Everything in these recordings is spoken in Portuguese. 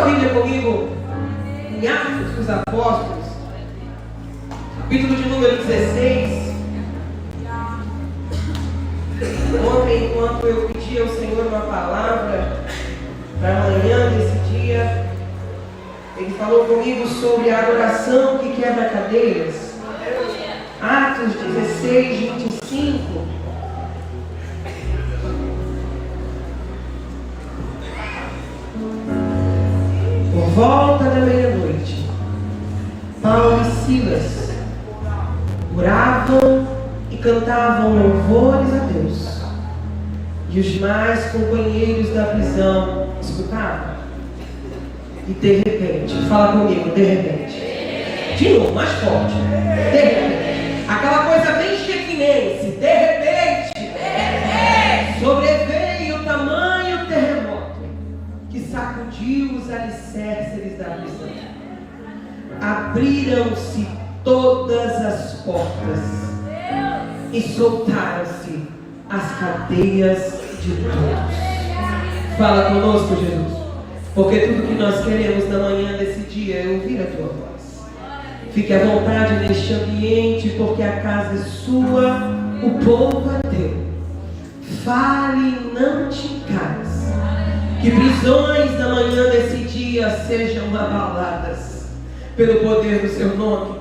Bíblia comigo em Atos dos Apóstolos, capítulo de número 16. Ontem, enquanto eu pedi ao Senhor uma palavra para amanhã desse dia, Ele falou comigo sobre a adoração que quebra cadeias. Atos 16, 25. Por volta da meia-noite, Paulo e Silas oravam e cantavam louvores a Deus. E os demais companheiros da prisão escutavam. E de repente, fala comigo, de repente. De novo, mais forte. De repente. Aquela coisa bem chequinense. De repente. Sobreveio o tamanho terremoto que sacudiu os alicerces da prisão. Abriram-se todas as portas e soltaram-se as cadeias de todos. Fala conosco, Jesus. Porque tudo que nós queremos na manhã desse dia é ouvir a tua voz. Fique à vontade neste ambiente, porque a casa é sua, o povo é teu. Fale e não te cales. Que prisões na manhã desse dia sejam abaladas pelo poder do seu nome.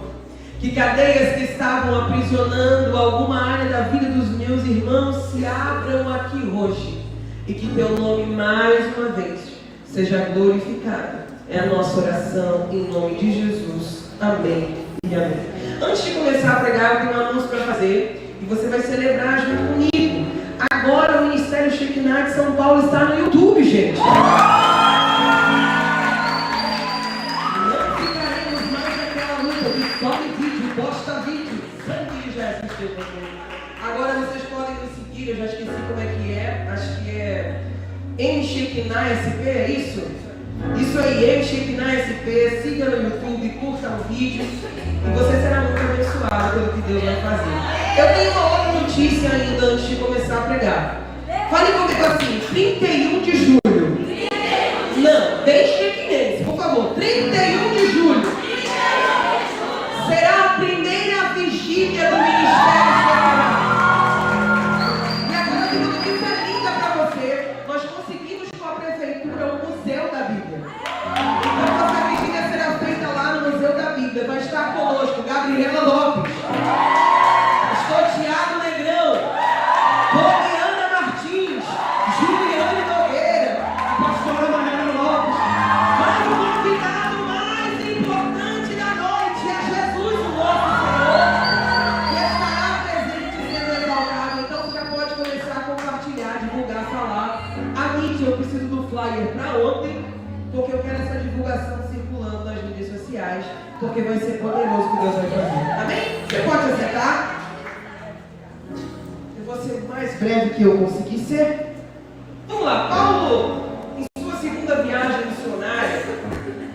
Que cadeias que estavam aprisionando alguma área da vida dos meus irmãos se abram aqui hoje. E que teu nome mais uma vez seja glorificado. É a nossa oração em nome de Jesus. Amém e amém. Antes de começar a pregar, eu tenho um anúncio para fazer. E você vai celebrar junto comigo. Agora o Ministério Shekinah de São Paulo está no YouTube, gente. Não ficaremos mais naquela luta de sobe vídeo, posta vídeo. Sangue de Jesus. Agora vocês podem me seguir. Eu já esqueci como é que é. Acho que é M Shekinah SP, é isso? Isso aí, M Shekinah SP. Siga no YouTube, curta o vídeo e você será muito abençoado pelo que Deus vai fazer. Eu tenho uma outra notícia ainda antes de começar a pregar. Fale comigo assim, 31 de julho. Não, bem shekinense, por favor. 31 de julho será a primeira vigília do Ministério Shekinah. E agora eu tenho uma notícia linda para você. Nós conseguimos com a prefeitura o Museu da Bíblia. Então essa vigília será feita lá no Museu da Bíblia. Vai estar conosco Gabriela Lopes, Tiago Negrão, Poliana Martins, Juliane Nogueira, pastora Mariana Lopes. Mas o convidado mais importante da noite é Jesus, o nosso Senhor, que estará presente sendo exaltado. Então já pode começar a compartilhar, divulgar, falar. A mídia, eu preciso do flyer para ontem, porque eu quero essa divulgação circulando nas mídias sociais, porque vai ser poderoso o que Deus vai fazer. Amém? Você pode acertar? Eu vou ser o mais breve que eu conseguir ser. Vamos lá, Paulo, em sua segunda viagem missionária,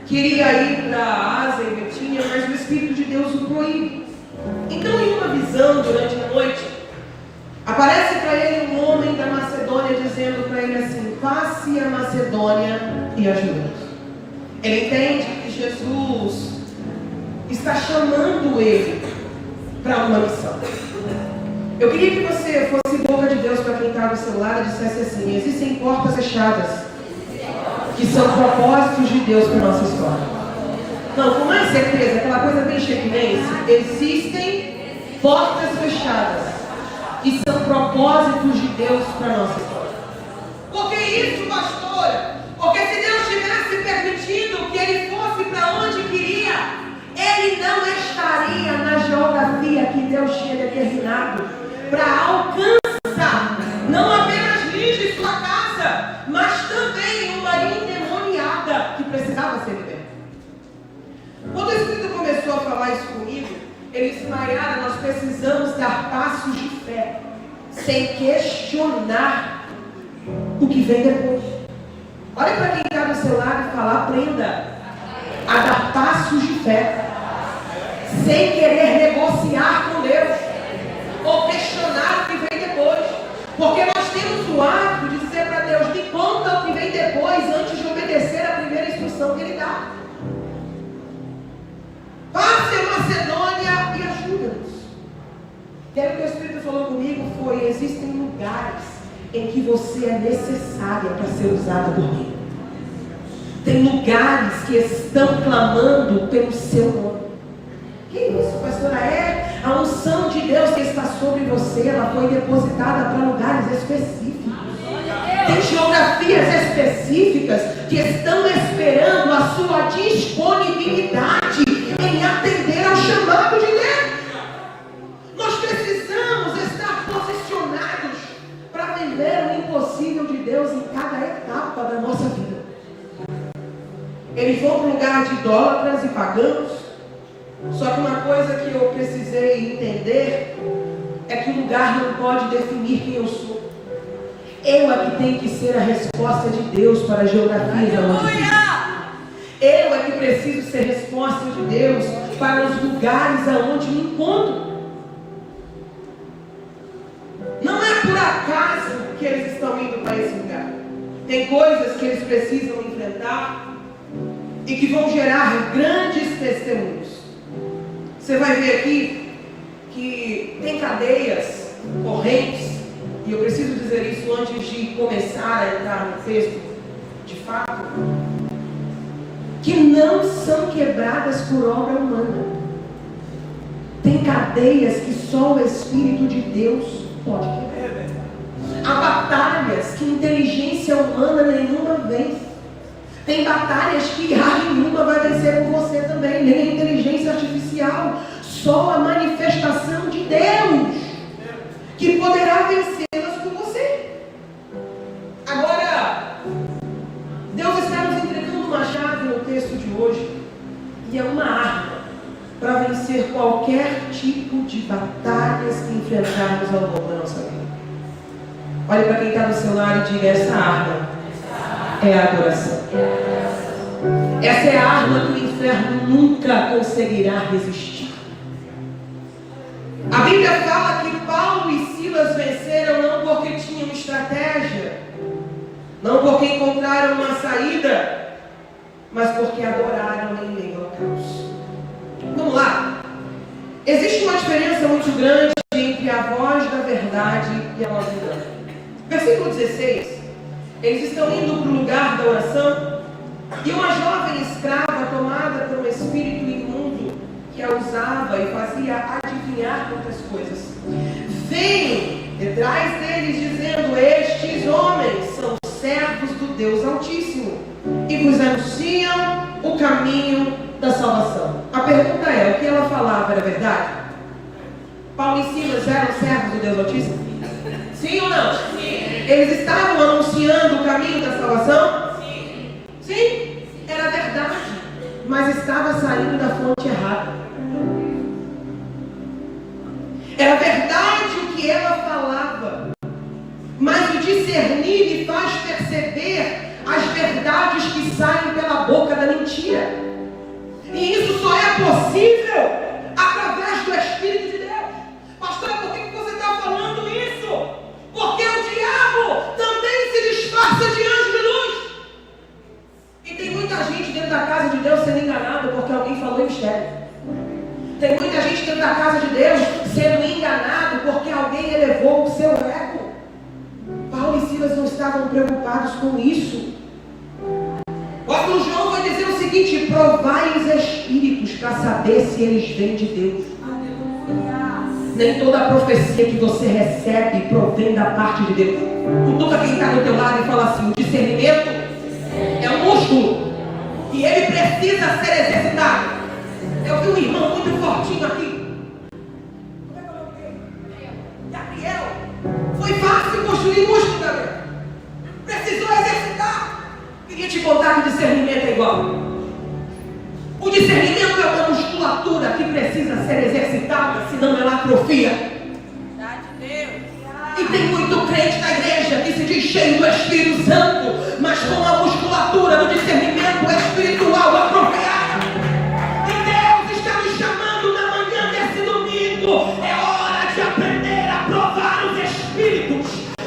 queria ir para a Ásia e Betínia, mas o Espírito de Deus o proíbe. Então, em uma visão durante a noite, aparece para ele um homem da Macedônia dizendo para ele assim: passe a Macedônia e ajuda-nos. Ele entende que Jesus está chamando ele para uma missão. Eu queria que você fosse boca de Deus para quem está do seu lado e dissesse assim: existem portas fechadas que são propósitos de Deus para a nossa história. Não, com mais certeza, aquela coisa bem shekinense. Existem portas fechadas que são propósitos de Deus para a nossa história. Por que isso, pastora? Porque se Deus tivesse permitido que ele fosse para onde queria, ele não estaria na geografia que Deus tinha determinado para alcançar não apenas Lígia e sua casa, mas também uma endemoniada que precisava ser liberta. Quando o Espírito começou a falar isso comigo, ele disse: Maiara, nós precisamos dar passos de fé, sem questionar o que vem depois. Olha para quem está do seu lado e fala: aprenda a dar passos de fé, sem querer negociar com Deus, ou questionar o que vem depois. Porque nós temos o hábito de dizer para Deus: me conta o que vem depois, antes de obedecer a primeira instrução que Ele foi: existem lugares em que você é necessária para ser usada por mim. Tem lugares que estão clamando pelo seu nome. Que isso, pastora? A unção de Deus que está sobre você, ela foi depositada para lugares específicos. Tem geografias específicas que estão esperando a sua disponibilidade em atender ao chamado de Deus. Nós precisamos estar posicionados para viver o impossível de Deus em cada etapa da nossa vida. Eles vão para o lugar de idólatras e pagãos. Só que uma coisa que eu precisei entender é que o lugar não pode definir quem eu sou. Eu é que tenho que ser a resposta de Deus para as geografias aonde vivo. Eu é que preciso ser resposta de Deus para os lugares aonde me encontro. Não é por acaso que eles estão indo para esse lugar. Tem coisas que eles precisam enfrentar e que vão gerar grandes testemunhos. Você vai ver aqui que tem cadeias, correntes, e eu preciso dizer isso antes de começar a entrar no texto, de fato, que não são quebradas por obra humana. Tem cadeias que só o Espírito de Deus pode quebrar. Há batalhas que inteligência humana nenhuma vence. Tem batalhas que raio nenhuma vai vencer por você também, nem a inteligência artificial. Só a manifestação de Deus que poderá vencê-las por você. Agora, Deus está nos entregando uma chave no texto de hoje, e é uma arma para vencer qualquer tipo de batalhas que enfrentarmos ao longo da nossa vida. Olhe para quem está no seu lado e diga: essa arma é a adoração. Essa é a arma que o inferno nunca conseguirá resistir. A Bíblia fala que Paulo e Silas venceram não porque tinham estratégia, não porque encontraram uma saída, mas porque adoraram em meio ao caos. Vamos lá. Existe uma diferença muito grande entre a voz da verdade e a voz do engano. Versículo 16. Eles estão indo para o lugar da oração, e uma jovem escrava tomada por um espírito imundo que a usava e fazia adivinhar muitas coisas, vem detrás deles dizendo: estes homens são servos do Deus Altíssimo e vos anunciam o caminho da salvação. A pergunta é: o que ela falava era verdade? Paulo e Silas eram servos do Deus Altíssimo? Sim ou não? Sim. Eles estavam anunciando o caminho da salvação? Sim. Sim, era verdade, mas estava saindo da fonte errada. Era verdade o que ela falava, mas o discernir lhe faz perceber as verdades que saem pela boca da mentira. E isso só é possível através do Espírito de Deus. Pastor, por que você está falando isso? Porque o diabo também se disfarça de anjo de luz. E tem muita gente dentro da casa de Deus sendo enganada porque alguém falou em mistério. Tem muita gente dentro da casa de Deus sendo enganado porque alguém elevou o seu ego. Paulo e Silas não estavam preocupados com isso. O apóstolo João vai dizer o seguinte: provai os espíritos para saber se eles vêm de Deus. Nem toda profecia que você recebe provém da parte de Deus. Cutuca quem está do teu lado e fala assim: o discernimento é um músculo e ele precisa ser exercitado. Eu vi um irmão muito fortinho aqui. Como é que é o nome dele? Gabriel. Foi fácil construir músculo, Gabriel. Precisou exercitar. Queria te contar que o discernimento é igual. O discernimento é uma musculatura que precisa ser exercitada, senão ela atrofia. E tem muito crente na igreja que se diz cheio do Espírito Santo, mas com a musculatura do discernimento espiritual apropriada. É hora de aprender a provar os Espíritos.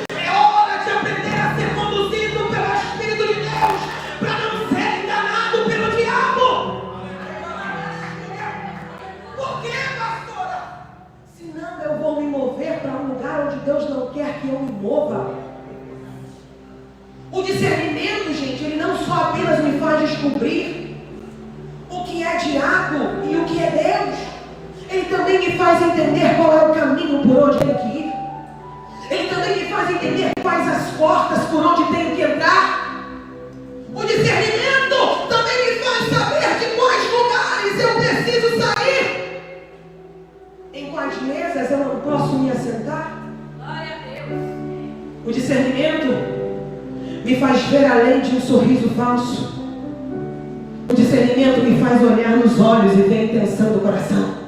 É hora de aprender a ser conduzido pelo Espírito de Deus, para não ser enganado pelo diabo. Por quê, pastora? Senão eu vou me mover para um lugar onde Deus descobrir o que é diabo e o que é Deus. Ele também me faz entender qual é o caminho por onde tenho que ir. Ele também me faz entender quais as portas por onde tenho que entrar. O discernimento também me faz saber de quais lugares eu preciso sair. Em quais mesas eu não posso me assentar. Glória a Deus. O discernimento me faz ver além de um sorriso falso. O discernimento me faz olhar nos olhos e ver a intenção do coração.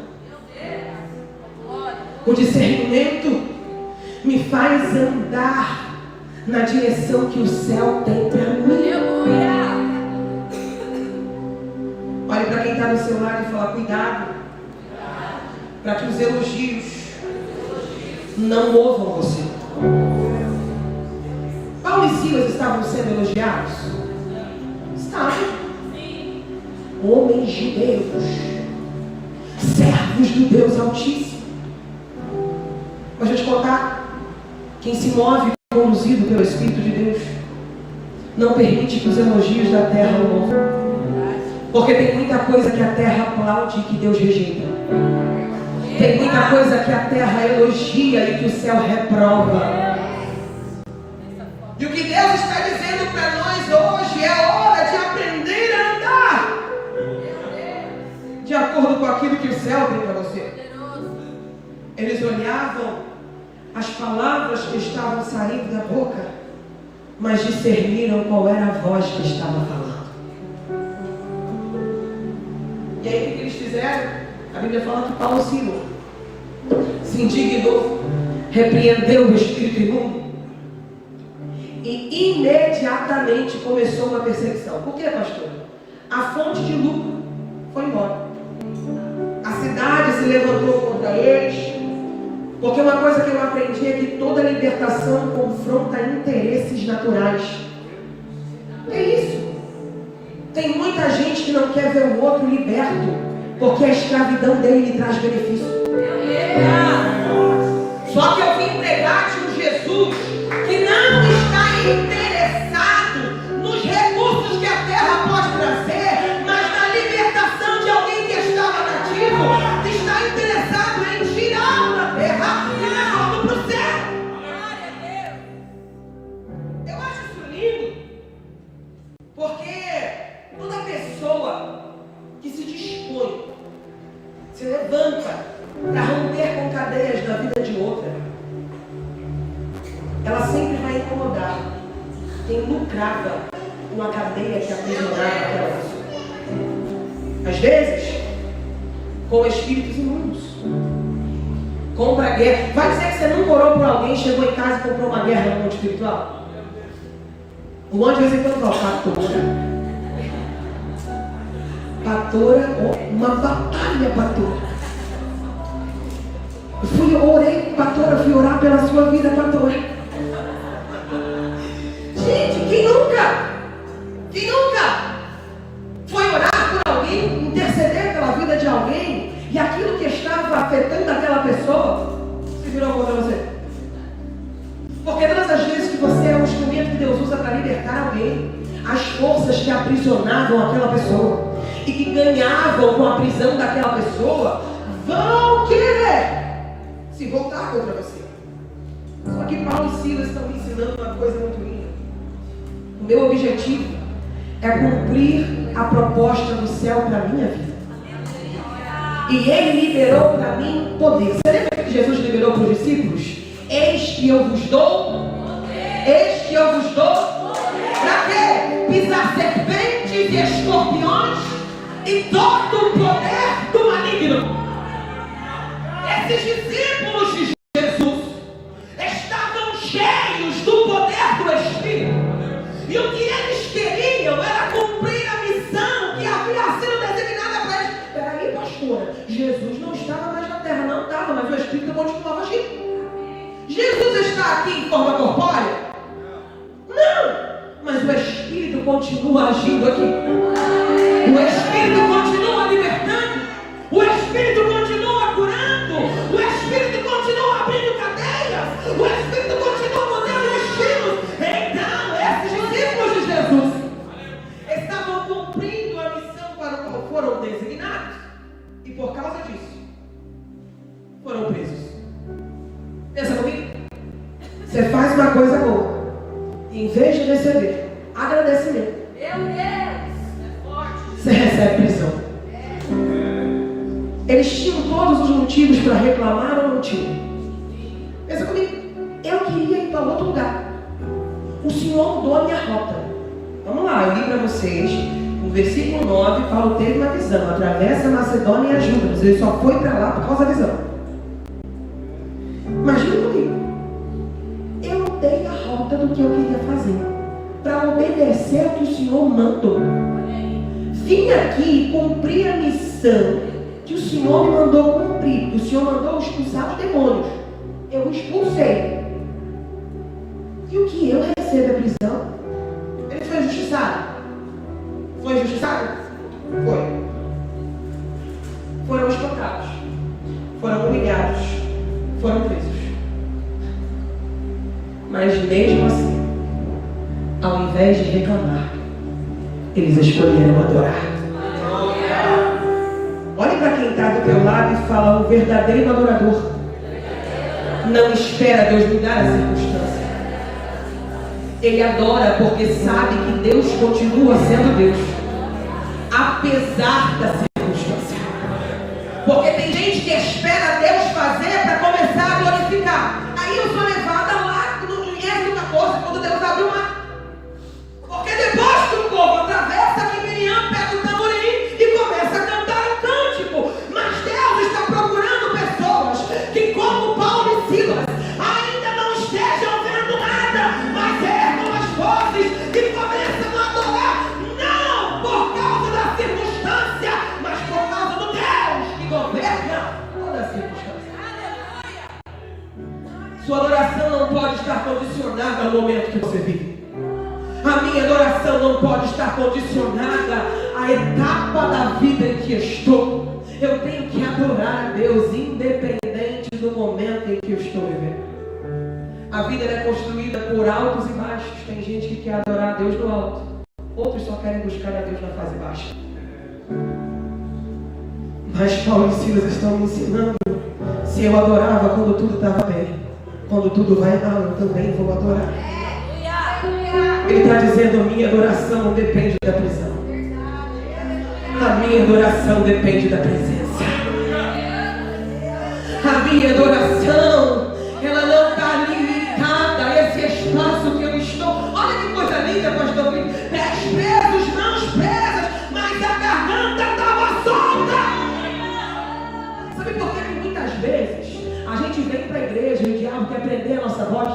O discernimento me faz andar na direção que o céu tem para mim. Olhe para quem está do seu lado e fala: cuidado, para que os elogios não movam você. Paulo e Silas estavam sendo elogiados? Estavam. Homens de Deus, servos do Deus Altíssimo. Mas deixa eu te contar, quem se move conduzido pelo Espírito de Deus não permite que os elogios da terra o movam. Porque tem muita coisa que a terra aplaude e que Deus rejeita. Tem muita coisa que a terra elogia e que o céu reprova. E o que Deus está dizendo para nós hoje é hora de aprender a andar de acordo com aquilo que o céu tem para você. Eles olhavam as palavras que estavam saindo da boca, mas discerniram qual era a voz que estava falando. E aí o que eles fizeram? A Bíblia fala que Paulo se indignou, repreendeu o espírito imundo e imediatamente começou uma perseguição. Por quê, pastor? A fonte de lucro foi embora. A cidade se levantou contra eles. Porque uma coisa que eu aprendi é que toda libertação confronta interesses naturais. É isso. Tem muita gente que não quer ver o outro liberto, porque a escravidão dele lhe traz benefício. Só que eu vim pregar de um Jesus que não está interessado nos recursos que a terra pode trazer, mas na libertação de alguém que estava nativo, que está interessado em tirá-lo da terra e levá-lo para o céu. Eu acho isso lindo, porque toda pessoa que se dispõe, se levanta para romper com cadeias da vida de outra, ela sempre vai incomodar quem lucrava com a cadeia que aprisionava aquela pessoa. Às vezes, com espíritos imundos. Compra guerra. Vai dizer que você não orou por alguém, chegou em casa e comprou uma guerra no mundo espiritual? O monte de vez em quando fala: pastora, uma batalha, pastora. Eu orei, pastora, fui orar pela sua vida, pastora. Gente, quem nunca foi orar por alguém, interceder pela vida de alguém, e aquilo que estava afetando aquela pessoa se virou contra você? Porque todas as vezes que você é um instrumento que Deus usa para libertar alguém, as forças que aprisionavam aquela pessoa e que ganhavam com a prisão daquela pessoa vão querer se voltar contra você. Só que Paulo e Silas estão me ensinando uma coisa muito linda. O meu objetivo é cumprir a proposta do céu para a minha vida. E Ele liberou para mim poder. Você lembra que Jesus liberou para os discípulos? Eis que eu vos dou. Eis que eu vos dou. Para quê? Pisar serpentes e escorpiões e todo o poder do maligno. Esses discípulos de Jesus estavam cheios do poder do Espírito. E o que eles queriam era cumprir a missão que havia sido designada para eles. Peraí, pastora, Jesus não estava mais na terra. Não estava, mas o Espírito continuava agindo. Jesus está aqui em forma corpórea? Não, mas o Espírito continua agindo aqui. O Espírito continua libertando. O Espírito continua curando. O Espírito continua abrindo cadeias. O Espírito continua mudando destinos. Então, esses discípulos de Jesus estavam cumprindo foram designados e por causa disso foram presos. Pensa comigo? Você faz uma coisa boa e em vez de receber agradecimento, meu Deus, é forte, você recebe prisão. Eles tinham todos os motivos para reclamar ou não tinham? Pensa comigo. Eu queria ir para outro lugar. O Senhor mudou a minha rota. Vamos lá, eu li para vocês. No versículo 9, Paulo teve uma visão. Atravessa a Macedônia e ajuda-nos. Ele só foi para lá por causa da visão. Imagina comigo. Eu mudei a rota do que eu queria fazer para obedecer ao que o Senhor mandou. Vim aqui cumprir a missão que o Senhor me mandou cumprir. Que o Senhor mandou expulsar os demônios. Eu expulsei. E o que eu recebo é prisão? Ele foi injustiçado. Foi injustiçado? Foi. Foram espancados. Foram humilhados. Foram presos. Mas mesmo assim, ao invés de reclamar, eles escolheram adorar. Olhe para quem está do teu lado e fala: o verdadeiro adorador não espera Deus mudar a circunstância. Ele adora porque sabe que Deus continua sendo Deus, apesar da circunstância. Porque tem gente que espera Deus fazer para começar a glorificar. Aí eu sou levada lá no Êxodo 14, quando Deus abriu o mar. Porque depois que o povo atravessa, que Miriam pega o tamborim e começa a cantar um cântico. Mas Deus está procurando pessoas que, como Paulo e Silas, ainda não estejam vendo nada, mas ergam as vozes e começam a adorar, não por causa da circunstância, mas por causa do Deus que governa toda a circunstância. Sua adoração não pode estar condicionada ao momento que você vive. A minha adoração não pode estar condicionada à etapa da vida em que estou. Eu tenho que adorar a Deus independente do momento em que eu estou vivendo. A vida é construída por altos e baixos. Tem gente que quer adorar a Deus no alto. Outros só querem buscar a Deus na fase baixa. Mas Paulo e Silas estão me ensinando. Se eu adorava quando tudo estava bem, quando tudo vai mal, eu também vou adorar. Ele está dizendo: a minha adoração não depende da prisão. A minha adoração depende da presença. A minha adoração, ela não está limitada a esse espaço que eu estou. Olha que coisa linda, pastor Felipe. Pés presos, mãos presas, mas a garganta estava solta. Sabe por que muitas vezes a gente vem para a igreja e o diabo quer prender a nossa voz?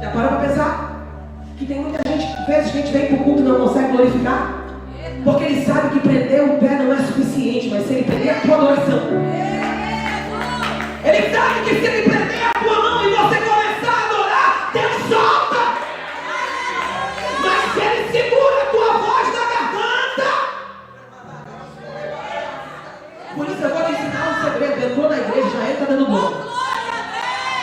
Já parou para pensar? Que tem muita gente, vezes que a gente vem para o culto e não consegue glorificar, porque ele sabe que prender o pé não é suficiente, mas se ele prender a tua adoração, ele sabe que se ele prender a tua mão e você começar a adorar, Deus solta. Mas se ele segura a tua voz na garganta, por isso eu vou te ensinar um segredo. Entrou na igreja, já entra dando bom.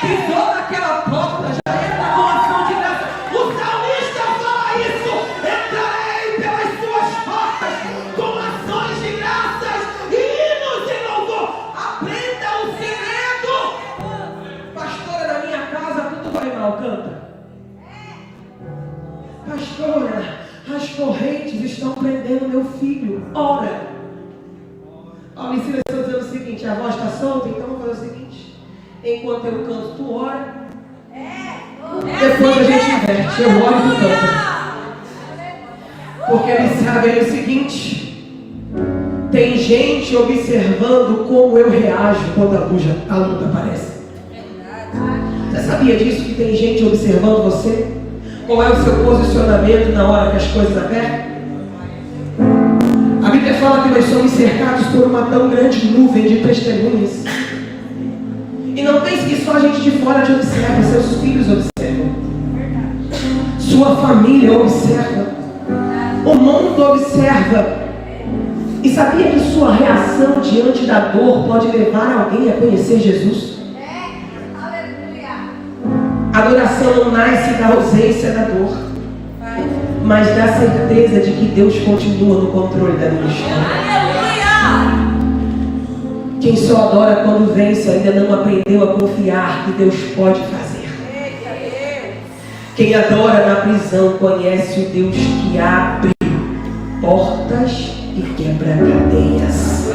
Pisou naquela porta, já entra com ação de graça. O salmista fala isso: entrarei pelas suas portas com ações de graças e hinos de louvor. Aprenda o segredo. Pastora, na minha casa tudo vai mal, canta. Pastora, as correntes estão prendendo meu filho, ora. Paulo e Silas estão dizendo o seguinte: a voz está solta, então vamos fazer o seguinte: enquanto eu canto, tu ora. Depois a gente inverte, eu oro e tu canta. Porque eles sabem o seguinte: tem gente observando como eu reajo quando a luta aparece. Você sabia disso? Que tem gente observando você? Qual é o seu posicionamento na hora que as coisas apertam? A Bíblia fala que nós somos cercados por uma tão grande nuvem de testemunhas. E não pense que só a gente de fora te observa, seus filhos observam, sua família observa, o mundo observa. E sabia que sua reação diante da dor pode levar alguém a conhecer Jesus? A adoração não nasce da ausência da dor, mas da certeza de que Deus continua no controle da minha história. Quem só adora quando vence ainda não aprendeu a confiar que Deus pode fazer. Quem adora na prisão conhece o Deus que abre portas e quebra cadeias.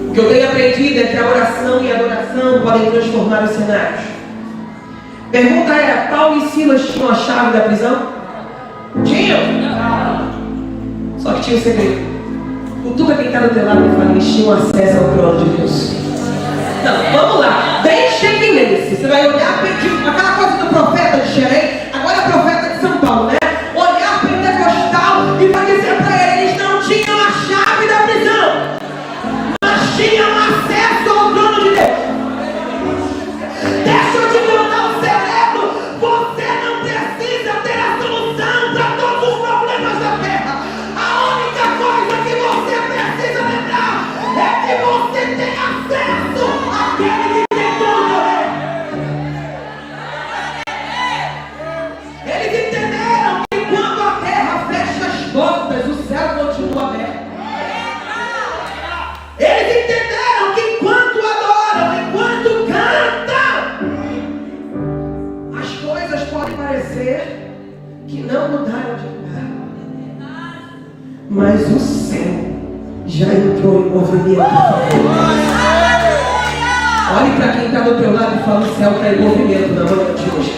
O que eu tenho aprendido é que a oração e a adoração podem transformar os cenários. Pergunta era: Paulo e Silas tinham a chave da prisão? Tinham? Só que tinha um segredo. Cutuca quem está do teu lado e fala: eles tinham acesso ao trono de Deus. Não, vamos lá. Bem chequense. Você vai olhar aquela coisa do profeta de Xerém, agora é profeta de São Paulo, né? Olhar pentecostal e vai dizer para eles: não tinham a chave da prisão, mas tinham acesso ao trono de Deus. Deixa eu te contar um segredo. Você não precisa ter a solução para todos os problemas da terra. A única coisa que você precisa lembrar é que você tem acesso àquele que tem todo o poder. Eles entenderam que quando a terra fecha as portas, o céu continua aberto. Eles entenderam que enquanto adoram, enquanto cantam, as coisas podem parecer que não mudaram de lugar, mas o céu já entrou em movimento. Olhe para quem está do teu lado e fala: o céu está em movimento na manhã de hoje.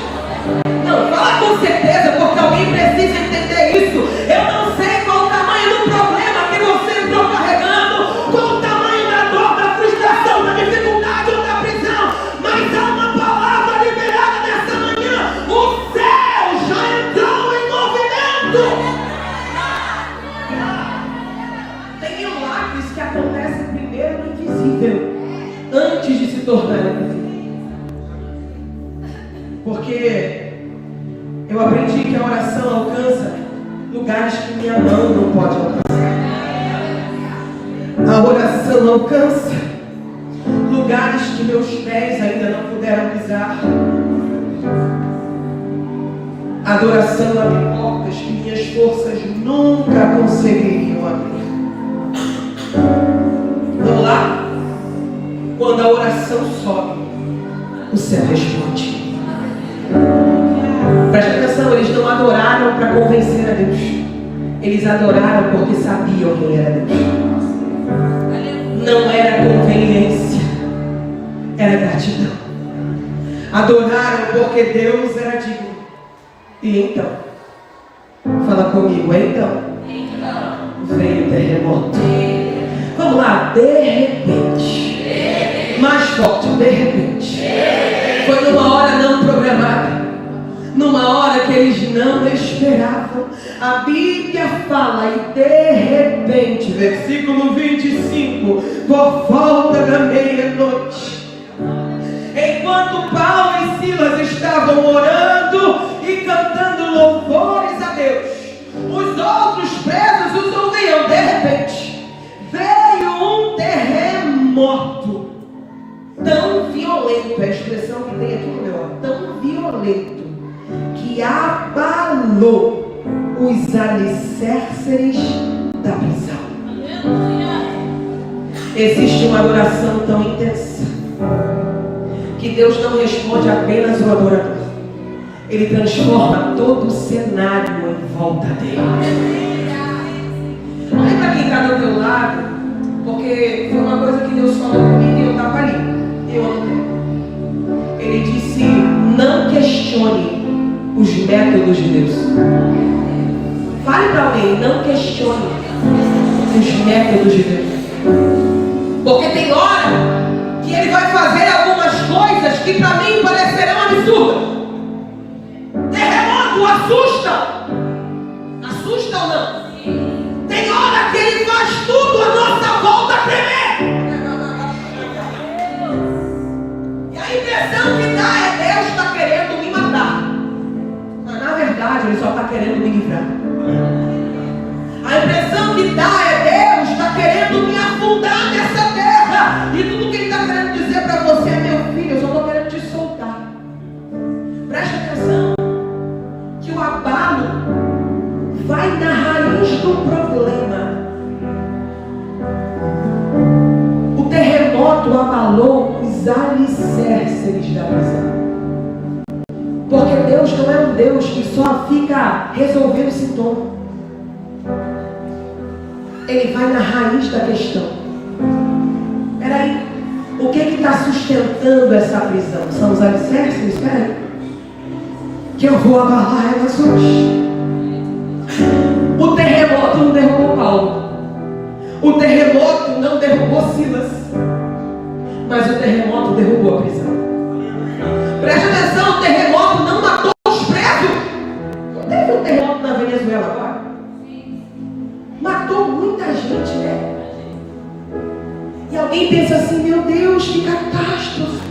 Não, fala com certeza, porque alguém precisa entender isso. Eu não sei qual o tamanho do problema que você entrou carregando, qual o tamanho da dor, da frustração, da dificuldade ou da prisão, mas há uma palavra liberada nessa manhã: o céu já entrou em movimento. Tem milagres que acontecem primeiro no invisível, antes de se tornar invisível. Porque eu aprendi que a oração alcança lugares que minha mão não pode alcançar. A oração alcança lugares que meus pés ainda não puderam pisar. A adoração abre portas que minhas forças nunca conseguiriam abrir. Vamos lá? Quando a oração sobe, o céu responde. Preste atenção, eles não adoraram para convencer a Deus. Eles adoraram porque sabiam quem era Deus. Não era conveniência, era gratidão. Adoraram porque Deus era digno. E então, fala comigo, então veio o terremoto. Vamos lá, de repente, mais forte, de repente. Foi numa hora não programada, numa hora que eles não esperavam. A Bíblia fala: e de repente, versículo 25, por volta da meia-noite, enquanto Paulo e Silas estavam orando e cantando louvores a Deus, os outros presos os ouviam. De repente, veio um terremoto tão violento, é a expressão que tem aqui no meu, tão violento, que abalou os alicerces da prisão. Existe uma adoração tão intensa que Deus não responde apenas ao adorador, Ele transforma todo o cenário em volta dele. Olha para quem está do teu lado, porque foi uma coisa que Deus falou comigo e eu estava ali. Ele disse: não questione os métodos de Deus. Fale para alguém: não questione os métodos de Deus. Porque tem hora que Ele vai fazer algumas coisas que para mim parecerão absurdas. Terremoto assusta. Assusta ou não? Tem hora que Ele faz tudo à nossa volta tremer. E a impressão que dá é: Deus está querendo me matar. Mas na verdade Ele só está querendo me livrar. A impressão que dá é: Deus está querendo me afundar nessa terra. E tudo que Ele está querendo dizer para você é: meu filho, eu só estou querendo te soltar. Preste atenção que o abalo do problema, o terremoto abalou os alicerces da prisão. Porque Deus não é um Deus que só fica resolvendo sintoma. Ele vai na raiz da questão. Peraí, o que está sustentando essa prisão? São os alicerces? Peraí, que eu vou abalar elas hoje. O terremoto não derrubou Paulo. O terremoto não derrubou Silas. Mas o terremoto derrubou a prisão. Preste atenção, o terremoto não matou os presos. Não teve um terremoto na Venezuela agora? Matou muita gente, né? E alguém pensa assim, meu Deus, que catástrofe.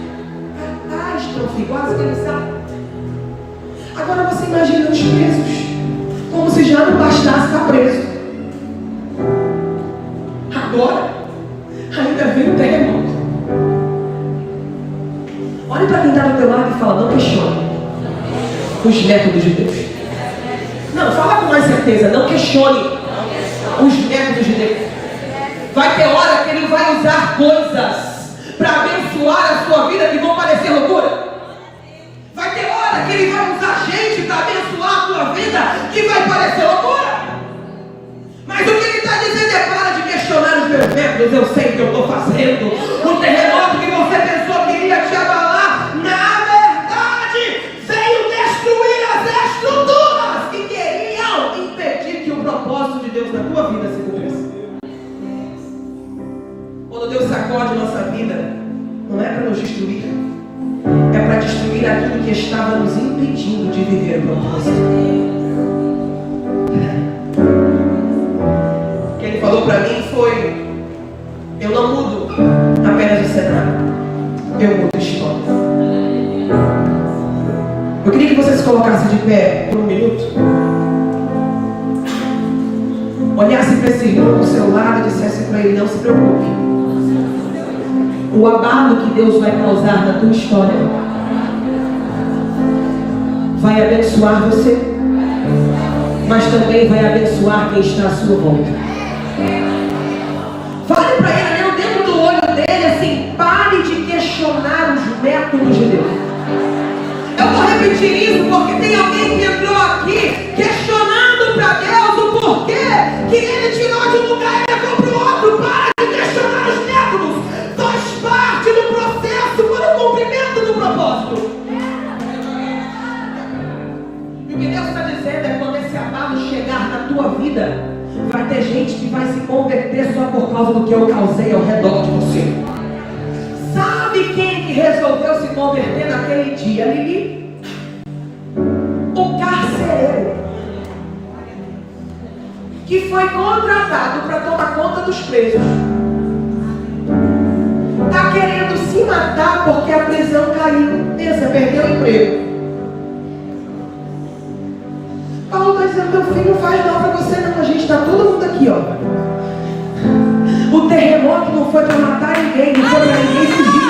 Catástrofe, quase que ele sabe. Agora você imagina os presos, como se já não bastasse estar preso. Agora, ainda vem o terremoto. Olhe para quem está do teu lado e fala, não questione os métodos de Deus. Não, fala com mais certeza, não questione os métodos de Deus. Vai ter hora que Ele vai usar coisas para abençoar a sua vida que vão parecer loucura. Vai ter hora que Ele vai usar gente para abençoar a tua vida que vai parecer loucura. Mas o que Ele está dizendo é, para de questionar os meus métodos, eu sei o que eu estou fazendo. O terremoto que você pensou que iria te abalar, na verdade, veio destruir as estruturas que queriam impedir que o propósito de Deus na tua vida se cumprisse. Quando Deus sacode nossa vida, não é para nos destruir, é para destruir aquilo que estava nos impedindo de viver o propósito. O que Ele falou para mim foi, eu não mudo apenas o cenário, eu mudo a história. Eu queria que você se colocasse de pé por um minuto, olhasse para esse irmão do seu lado e dissesse para ele, não se preocupe. O abalo que Deus vai causar na tua história vai abençoar você, mas também vai abençoar quem está à sua volta. Fale para ele, olhando dentro do olho dele, assim, pare de questionar os métodos de Deus. Eu vou repetir isso porque tem alguém que entrou aqui questionando para Deus o porquê que Ele tirou de um lugar e levou para o outro. Para de questionar os métodos. Faz parte do processo para o cumprimento do propósito. E o que Deus está dizendo é, quando esse abalo chegar na tua vida, vai ter gente que vai se converter só por causa do que eu causei ao redor de você. Sabe quem que resolveu se converter naquele dia, Lili? O carcereiro, que foi contratado para tomar conta dos presos. Está querendo se matar porque a prisão caiu. Pensa, perdeu o emprego. Paulo está dizendo, meu filho, não faz mal para você não. A gente está todo mundo aqui, ó. O terremoto não foi para matar ninguém, não foi para ninguém fugir.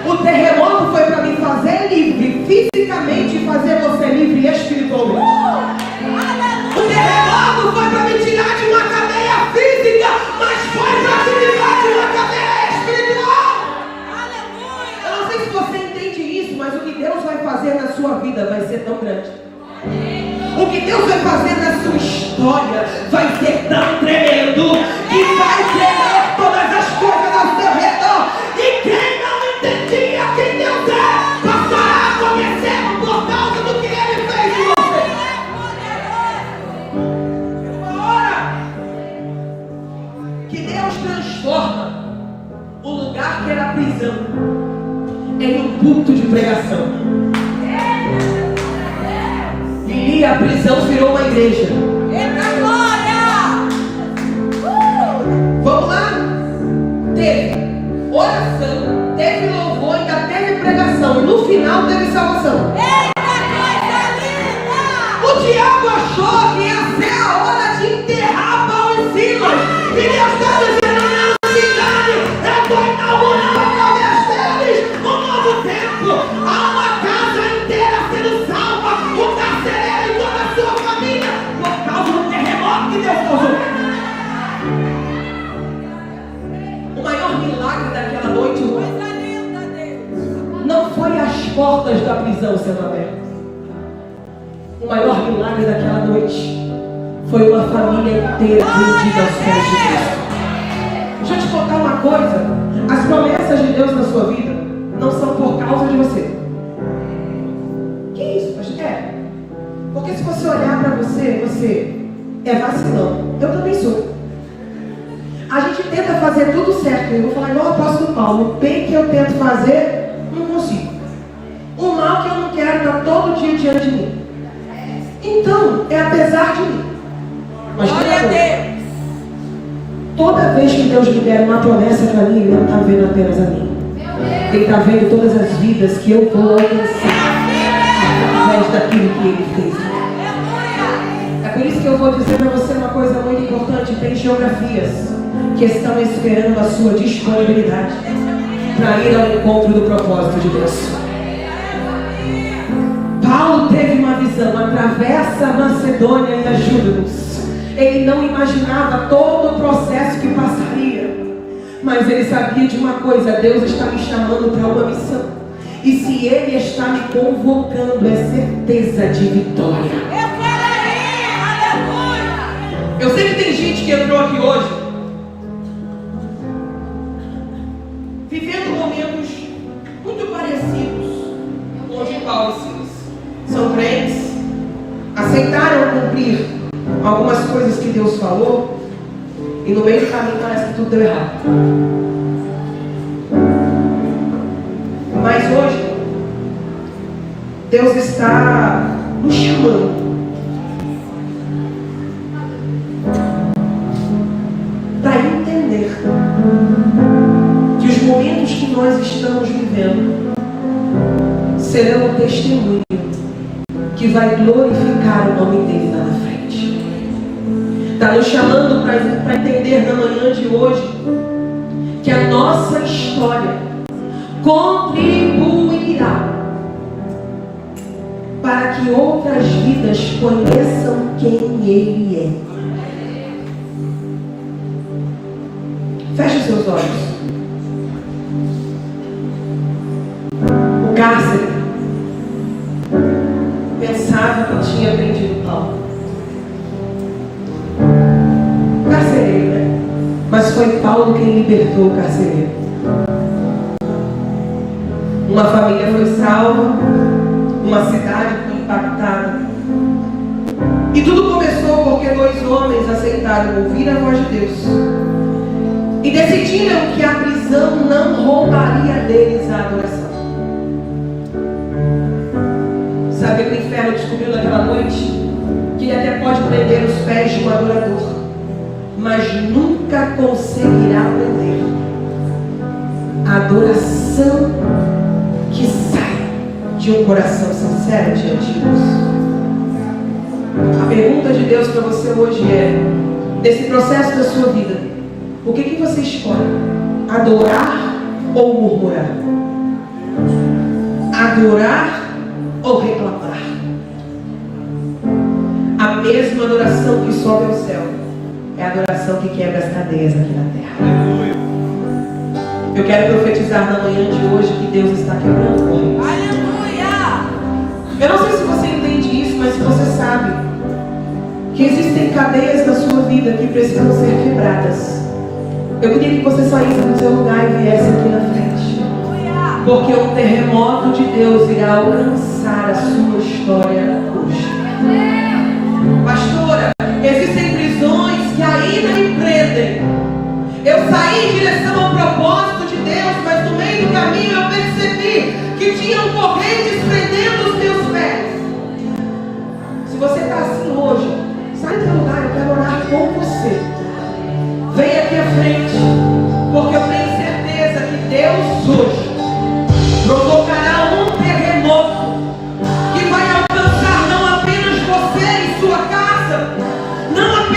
O terremoto foi para me fazer livre fisicamente e fazer você livre espiritualmente. O terremoto foi para me tirar de uma cadeia física, mas foi para te livrar de uma cadeia espiritual. Eu não sei se você entende isso, mas o que Deus vai fazer na sua vida vai ser tão grande. O que Deus vai fazer na sua história vai ser tão tremendo que vai tremer todas as coisas ao seu redor. E quem não entendia quem Deus é, passará a conhecê-lo por causa do que Ele fez em você. É uma hora que Deus transforma o lugar que era prisão em um culto de pregação. E a prisão virou uma igreja. Eita glória! Vamos lá? Teve oração, teve louvor, ainda teve pregação. E no final teve salvação. Eita coisa linda! O diabo achou que ia ser a hora de enterrar Paulo e Silas. E Deus está dizendo, não se engane. Eu estou inaugurando através deles um novo tempo. Há uma casa inteira sendo salva. O carcereiro e toda a sua família. Por coração sendo aberto. O maior milagre daquela noite foi uma família inteira rendida aos pés de Cristo. Deixa eu te contar uma coisa. As promessas de Deus na sua vida não são por causa de você. Que isso, pastor? Porque se você olhar para você, você é vacilão. Eu também sou. A gente tenta fazer tudo certo. Eu vou falar igual o apóstolo Paulo. O bem que eu tento fazer, não consigo. O mal que eu não quero está todo dia diante de mim. Então, é apesar de mim. Mas glória a Deus. Toda vez que Deus libera uma promessa para mim, Ele não está vendo apenas a mim. Ele está vendo todas as vidas que eu vou alcançar através daquilo que Ele fez. É por isso que eu vou dizer para você uma coisa muito importante. Tem geografias que estão esperando a sua disponibilidade para ir ao encontro do propósito de Deus. Paulo teve uma visão: atravessa a Macedônia e ajuda-nos. Ele não imaginava todo o processo que passaria, mas ele sabia de uma coisa: Deus está me chamando para uma missão, e se Ele está me convocando, é certeza de vitória. Eu sei que tem gente que entrou aqui hoje vivendo momentos muito parecidos com os de Paulo e Silas. São crentes, aceitaram cumprir algumas coisas que Deus falou, e no meio do caminho parece que tudo deu errado. Mas hoje Deus está nos chamando para entender que os momentos que nós estamos vivendo serão um testemunho que vai glorificar o nome dele lá na frente. Está nos chamando para entender na manhã de hoje que a nossa história contribuirá para que outras vidas conheçam quem Ele é. Feche os seus olhos. O cárcere pensava que tinha prendido Paulo. Carcereiro, né? Mas foi Paulo quem libertou o carcereiro. Uma família foi salva, uma cidade foi impactada. E tudo começou porque dois homens aceitaram ouvir a voz de Deus e decidiram que a prisão não roubaria deles a adoração. Sabe que o inferno descobriu naquela noite? Que ele até pode prender os pés de um adorador, mas nunca conseguirá prender a adoração que sai de um coração sincero diante de Deus. A pergunta de Deus para você hoje é: nesse processo da sua vida, o que você escolhe? Adorar ou murmurar? Adorar ou reclamar? A mesma adoração que sobe ao céu é a adoração que quebra as cadeias aqui na terra. Eu quero profetizar na manhã de hoje que Deus está quebrando correntes. Aleluia! Eu não sei se você entende isso, mas se você sabe que existem cadeias na sua vida que precisam ser quebradas, eu queria que você saísse do seu lugar e viesse aqui na frente. Porque um terremoto de Deus irá alcançar a sua história hoje. Pastora, existem prisões que ainda me prendem. Eu saí em direção ao propósito de Deus, mas no meio do caminho eu percebi que tinham correntes prendendo os meus pés. Se você está assim hoje, sai do seu lugar, eu quero orar com você. Vem aqui à frente, porque eu tenho certeza que Deus hoje provocará um terremoto que vai alcançar não apenas você e sua casa, não apenas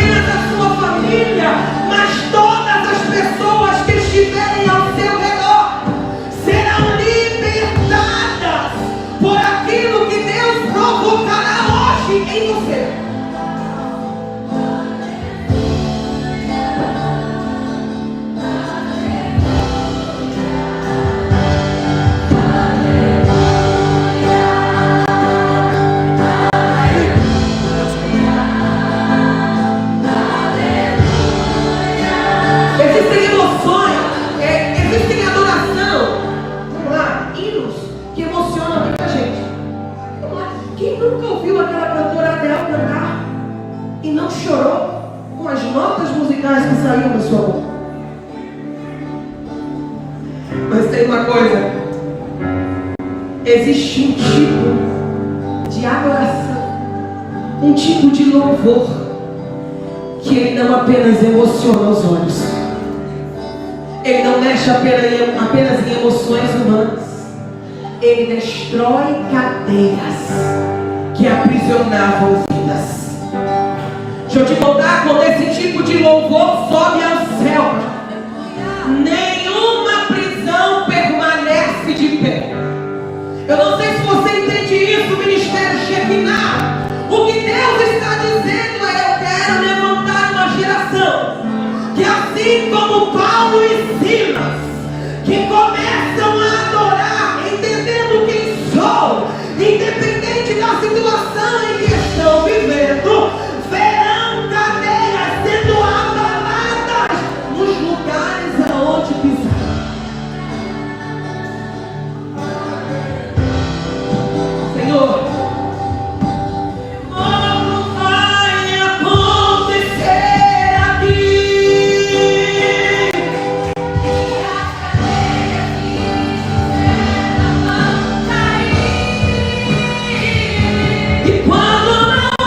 notas musicais que saíam da sua boca. Mas tem uma coisa: existe um tipo de adoração, um tipo de louvor, que ele não apenas emociona os olhos, ele não mexe apenas em emoções humanas, ele destrói cadeias que aprisionavam vidas. Deixa eu te contar, quando esse tipo de louvor sobe ao céu, nenhuma prisão permanece de pé. Eu não sei se você entende isso, ministério Shekinah. O que Deus está dizendo é: eu quero levantar uma geração que, assim como Paulo e Silas, que começam a adorar, entendendo quem sou, independente da situação em que estão vivendo, verão cadeias sendo abaladas nos lugares aonde pisar. Senhor, como vai acontecer aqui? E quando não há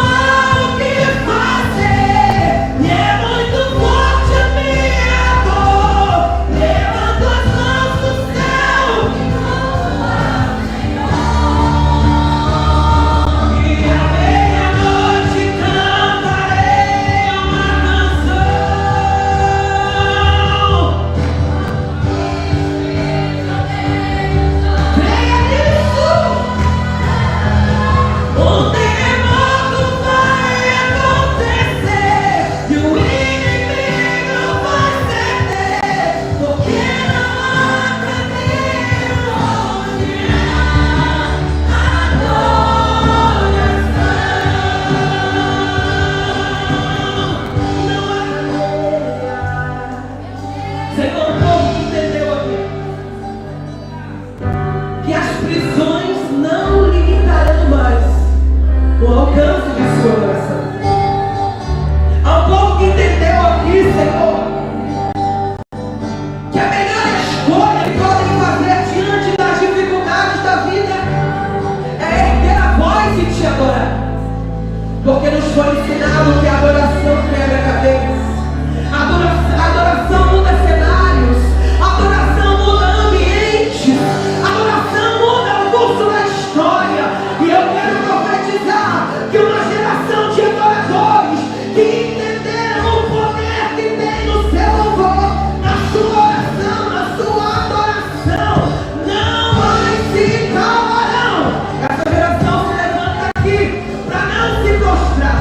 o que fazer, e é muito forte a minha dor, levanto as mãos do céu e à meia-noite cantarei uma canção. Creia nisso. Um terremoto vai acontecer e o inimigo vai ceder, porque não há cadeia onde há adoração. Não há cadeia. Senhor, o povo que entendeu aqui que as prisões não limitarão mais o alcance de sua oração. Ao povo que entendeu aqui, Senhor, que a melhor escolha que podem fazer diante das dificuldades da vida é erguer a voz e te adorar, porque nos foi ensinado que a adoração quebra cadeias, a adoração muda cenários, a adoração muda ambientes, a adoração muda o curso da história. E eu quero profetizar que uma geração de adoradores que entenderam o poder que tem no seu louvor, na sua oração, na sua adoração, não mais se calarão. Essa geração se levanta aqui para não se prostrar.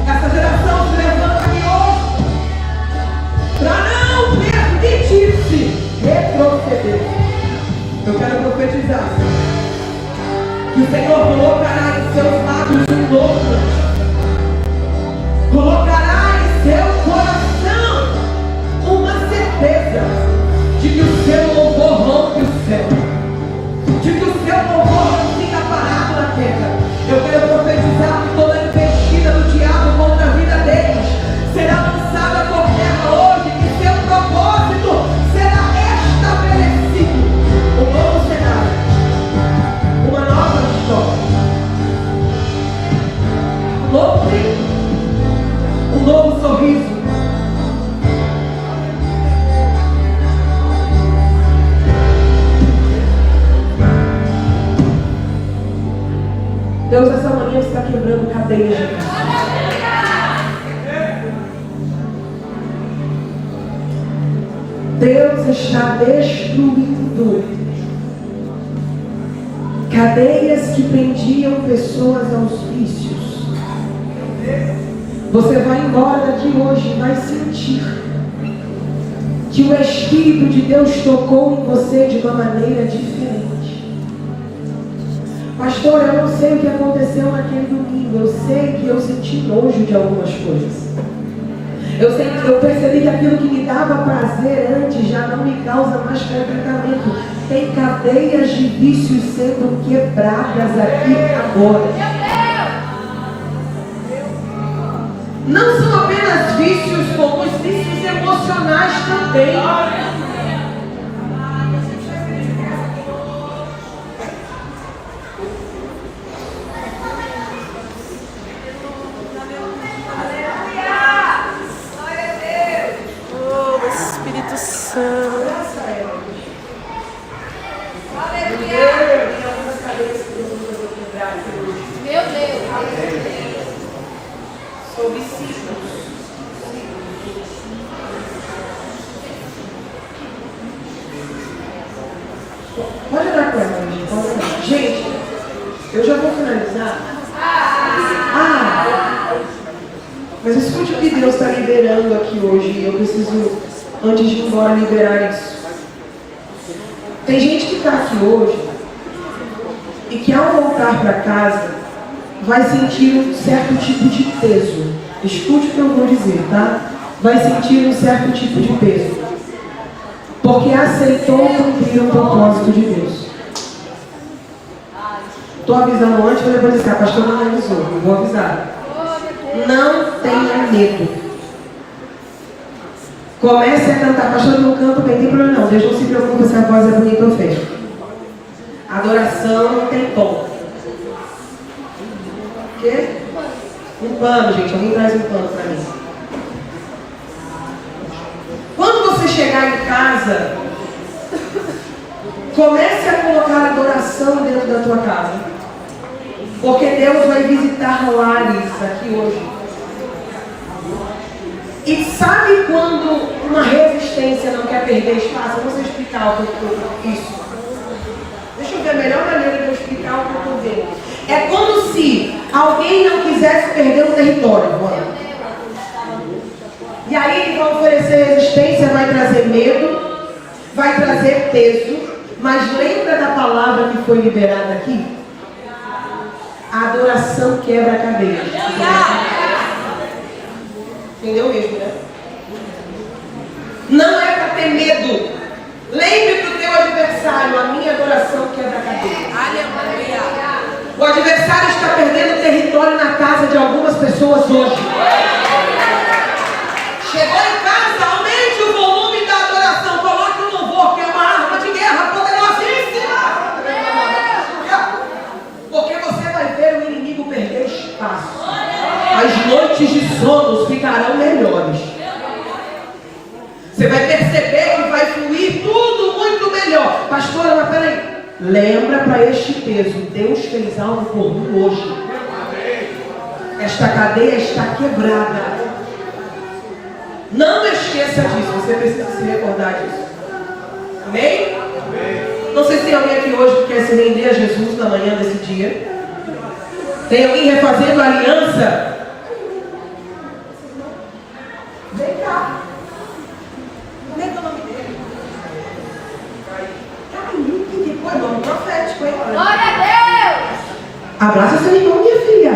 Essa geração se levanta aqui hoje para não permitir-se retroceder. Eu quero profetizar, Senhor, que o Senhor colocará em seus lábios um novo cântico, colocará em seu coração uma certeza de que o seu louvor rompe o céu, de que o seu louvor não fica parado na terra. Eu quero profetizar que toda investida do diabo contra a vida deles será lançada por terra hoje, que seu propósito será estabelecido. Um novo cenário, uma nova história, um novo tempo, um novo sorriso. Deus, essa manhã está quebrando cadeias de vida. Deus está destruindo cadeias que prendiam pessoas aos vícios. Você vai embora daqui hoje e vai sentir que o Espírito de Deus tocou em você de uma maneira diferente. Pastor, eu não sei o que aconteceu naquele domingo. Eu sei que eu senti nojo de algumas coisas. Eu percebi que aquilo que me dava prazer antes já não me causa mais contentamento. Tem cadeias de vícios sendo quebradas aqui agora. Não são apenas vícios como os vícios também. Espírito Santo. Meu Deus. Sobre signos. Pode dar para mim. Gente, eu já vou finalizar. Mas escute o que Deus está liberando aqui hoje. Eu preciso, antes de ir embora, liberar isso. Tem gente que está aqui hoje e que ao voltar para casa vai sentir um certo tipo de peso. Escute o que eu vou dizer, tá? Vai sentir um certo tipo de peso. Porque aceitou cumprir o propósito de Deus. Estou avisando antes, mas depois dizer, a pastora não avisou. Eu vou avisar. Não tenha medo. Comece a cantar. Pastor, não canto bem, tem problema não. Deus não se preocupa se a voz é bonita ou feia. Adoração não tem tom. O quê? Um pano, gente. Alguém traz um pano para mim. Quando você chegar em casa, comece a colocar adoração dentro da tua casa. Porque Deus vai visitar lares aqui hoje. E sabe quando uma resistência não quer perder espaço? Eu não sei explicar o que é isso. Deixa eu ver a melhor maneira de eu explicar o que eu estou vendo. É como se alguém não quisesse perder o território. Mano. E aí eles vão oferecer resistência, vai trazer medo, vai trazer peso. Mas lembra da palavra que foi liberada aqui? A adoração quebra a cadeia. Entendeu mesmo, né? Não é para ter medo. Lembre do teu adversário, a minha adoração quebra a cadeia. O adversário está perdendo território na casa de algumas pessoas hoje. Chegou em casa, aumente o volume da adoração, coloque o louvor, que é uma arma de guerra poderosíssima. Porque você vai ver o inimigo perder espaço. As noites de sono ficarão melhores. Você vai perceber que vai fluir tudo muito melhor. Pastora, mas peraí. Lembra para este peso, Deus fez algo por mim hoje. Esta cadeia está quebrada. Não esqueça disso, você precisa se recordar disso. Amém? Não sei se tem alguém aqui hoje que quer se render a Jesus na manhã desse dia. Tem alguém refazendo a aliança? Vem cá. Como é que é o nome dele? Que foi nome profético, hein? Glória a Deus! Abraça seu irmão, minha filha.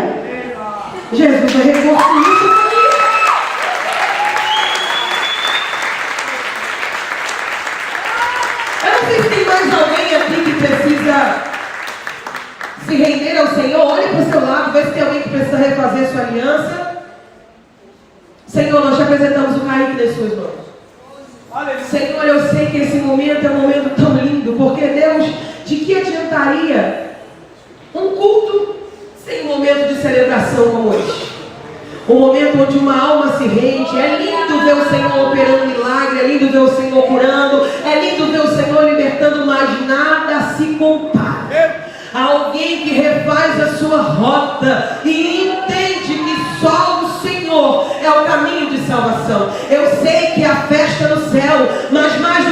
Jesus vai reforçar isso comigo. Eu não sei se tem mais alguém aqui que precisa se render ao Senhor. Olhe para o seu lado, vê se tem alguém que precisa refazer sua aliança. Senhor, nós te apresentamos o Kaique nas suas mãos. Senhor, eu sei que esse momento é um momento tão lindo, porque Deus, de que adiantaria um culto sem um momento de celebração como este? Um momento onde uma alma se rende. É lindo ver o Senhor operando milagre, é lindo ver o Senhor curando, é lindo ver o Senhor libertando, mas nada se compara a alguém que refaz a sua rota e entende que só o Senhor é o caminho de salvação. Eu sei que há festa no céu, mas mais